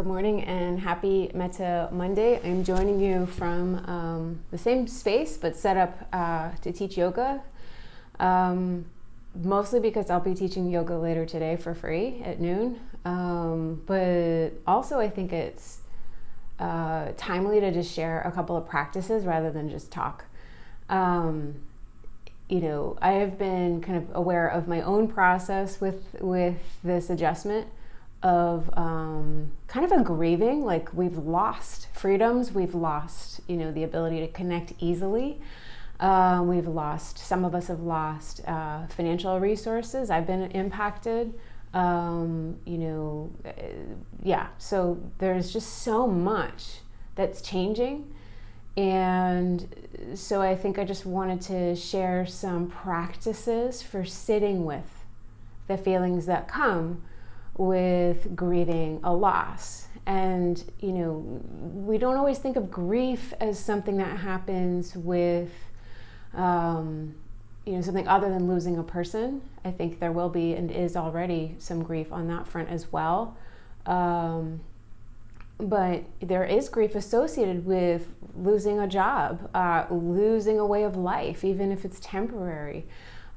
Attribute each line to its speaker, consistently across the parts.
Speaker 1: Good morning and happy Metta Monday. I'm joining you from the same space but set up to teach yoga. Mostly because I'll be teaching yoga later today for free at noon. But also I think it's timely to just share a couple of practices rather than just talk. I have been kind of aware of my own process with this adjustment of kind of a grieving, like we've lost freedoms, we've lost, the ability to connect easily. Some of us have lost financial resources. I've been impacted, so there's just so much that's changing. And so I think I just wanted to share some practices for sitting with the feelings that come with grieving a loss. And, we don't always think of grief as something that happens with, something other than losing a person. I think there will be and is already some grief on that front as well. But there is grief associated with losing a job, losing a way of life, even if it's temporary.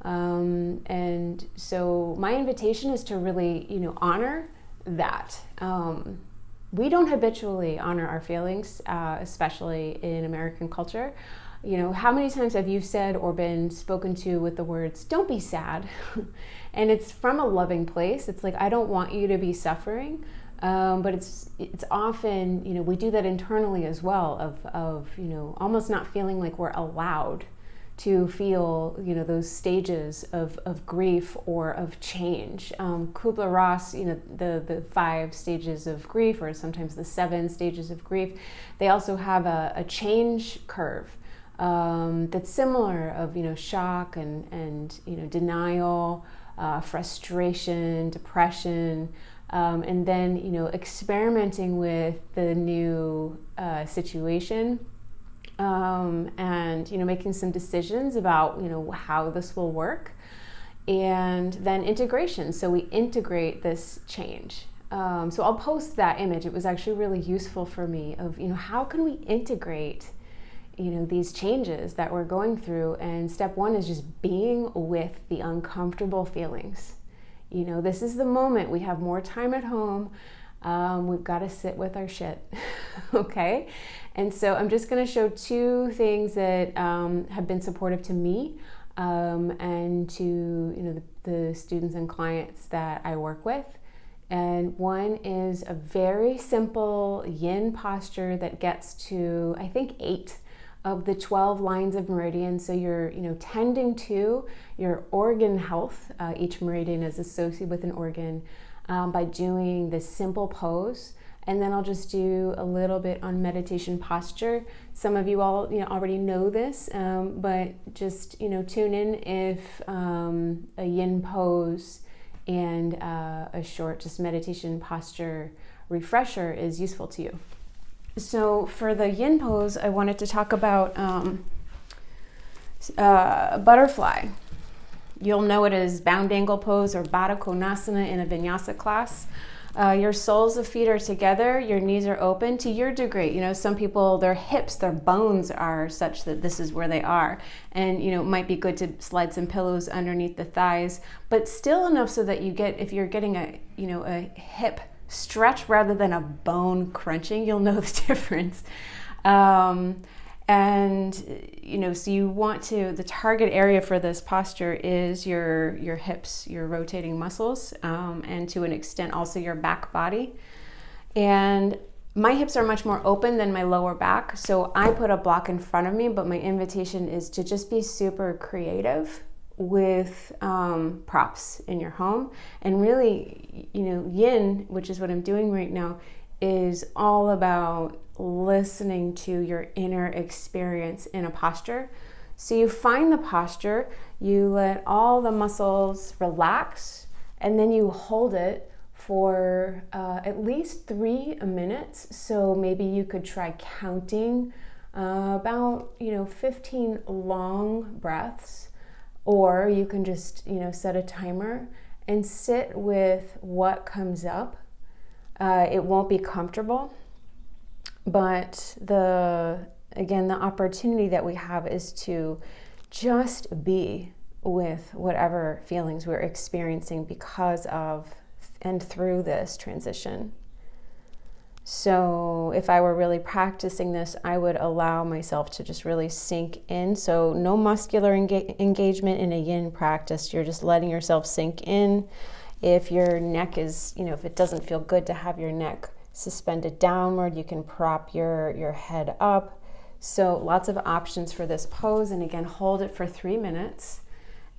Speaker 1: And so my invitation is to really, honor that. We don't habitually honor our feelings, especially in American culture. How many times have you said or been spoken to with the words, "Don't be sad," and it's from a loving place. It's like, I don't want you to be suffering. But it's often, we do that internally as well of almost not feeling like we're allowed to feel, those stages of grief or of change. Kubler Ross, the 5 stages of grief, or sometimes the 7 stages of grief, they also have a change curve that's similar of, shock and denial, frustration, depression, and then, experimenting with the new situation. And making some decisions about how this will work, and then integration. So we integrate this change. So I'll post that image. It was actually really useful for me of how can we integrate these changes that we're going through. And step 1 is just being with the uncomfortable feelings. This is the moment we have more time at home. We've got to sit with our shit. Okay? And so I'm just going to show 2 things that have been supportive to me and to the students and clients that I work with. And one is a very simple yin posture that gets to, I think, 8 of the 12 lines of meridian. So you're tending to your organ health. Each meridian is associated with an organ by doing this simple pose. And then I'll just do a little bit on meditation posture. Some of you all already know this, but just tune in if a yin pose and a short just meditation posture refresher is useful to you. So for the yin pose, I wanted to talk about butterfly. You'll know it as bound angle pose or Baddha Konasana in a vinyasa class. Your soles of feet are together, your knees are open to your degree. Some people, their hips, their bones are such that this is where they are. And, it might be good to slide some pillows underneath the thighs, but still enough so that if you're getting a hip stretch rather than a bone crunching, you'll know the difference. So you want the target area for this posture is your hips, your rotating muscles, and to an extent also your back body. And my hips are much more open than my lower back, so I put a block in front of me, but my invitation is to just be super creative with props in your home. And really, yin, which is what I'm doing right now, is all about listening to your inner experience in a posture. So you find the posture, you let all the muscles relax, and then you hold it for at least 3 minutes. So maybe you could try counting about 15 long breaths, or you can just set a timer and sit with what comes up. It won't be comfortable, but the opportunity that we have is to just be with whatever feelings we're experiencing because of and through this transition. So if I were really practicing this, I would allow myself to just really sink in. So no muscular engagement in a yin practice. You're just letting yourself sink in. If your neck is, if it doesn't feel good to have your neck suspended downward, you can prop your head up. So lots of options for this pose. And again, hold it for 3 minutes.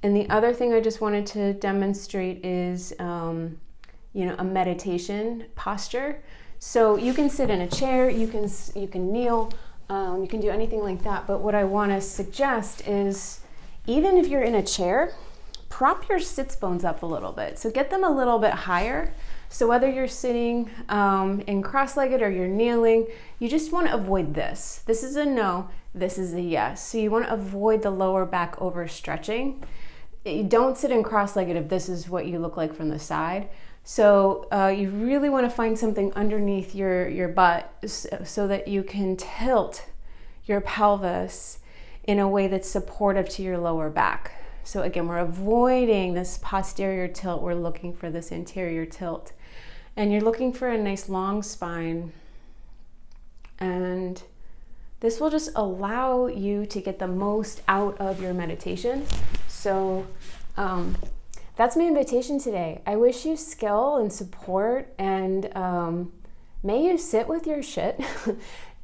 Speaker 1: And the other thing I just wanted to demonstrate is, a meditation posture. So you can sit in a chair, you can kneel, you can do anything like that. But what I want to suggest is, even if you're in a chair, prop your sits bones up a little bit. So get them a little bit higher. So whether you're sitting in cross-legged or you're kneeling, you just want to avoid this. This is a no, this is a yes. So you want to avoid the lower back overstretching. You don't sit in cross-legged if this is what you look like from the side. So you really want to find something underneath your butt so that you can tilt your pelvis in a way that's supportive to your lower back. So again, we're avoiding this posterior tilt. We're looking for this anterior tilt. And you're looking for a nice long spine. And this will just allow you to get the most out of your meditation. So that's my invitation today. I wish you skill and support, and may you sit with your shit,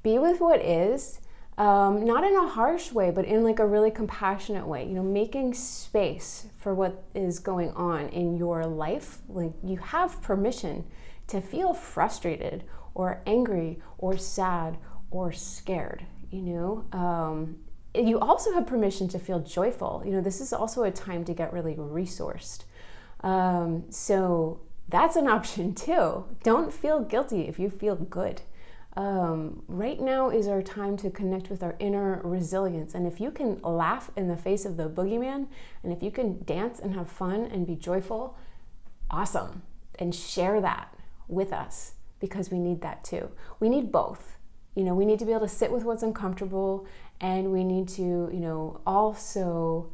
Speaker 1: be with what is, not in a harsh way, but in like a really compassionate way, making space for what is going on in your life. Like, you have permission to feel frustrated or angry or sad or scared, You also have permission to feel joyful. This is also a time to get really resourced. So that's an option too. Don't feel guilty if you feel good. Right now is our time to connect with our inner resilience. And if you can laugh in the face of the boogeyman, and if you can dance and have fun and be joyful, awesome. And share that with us, because we need that too. We need both. We need to be able to sit with what's uncomfortable, and we need to, also,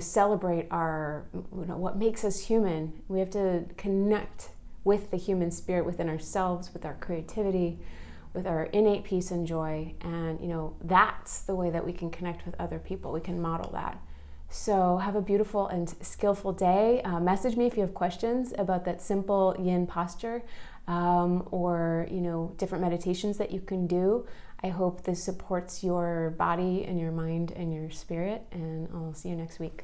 Speaker 1: celebrate our, what makes us human. We have to connect with the human spirit within ourselves, with our creativity, with our innate peace and joy. And, that's the way that we can connect with other people. We can model that. So have a beautiful and skillful day. Message me if you have questions about that simple yin posture. Or different meditations that you can do. I hope this supports your body and your mind and your spirit, and I'll see you next week.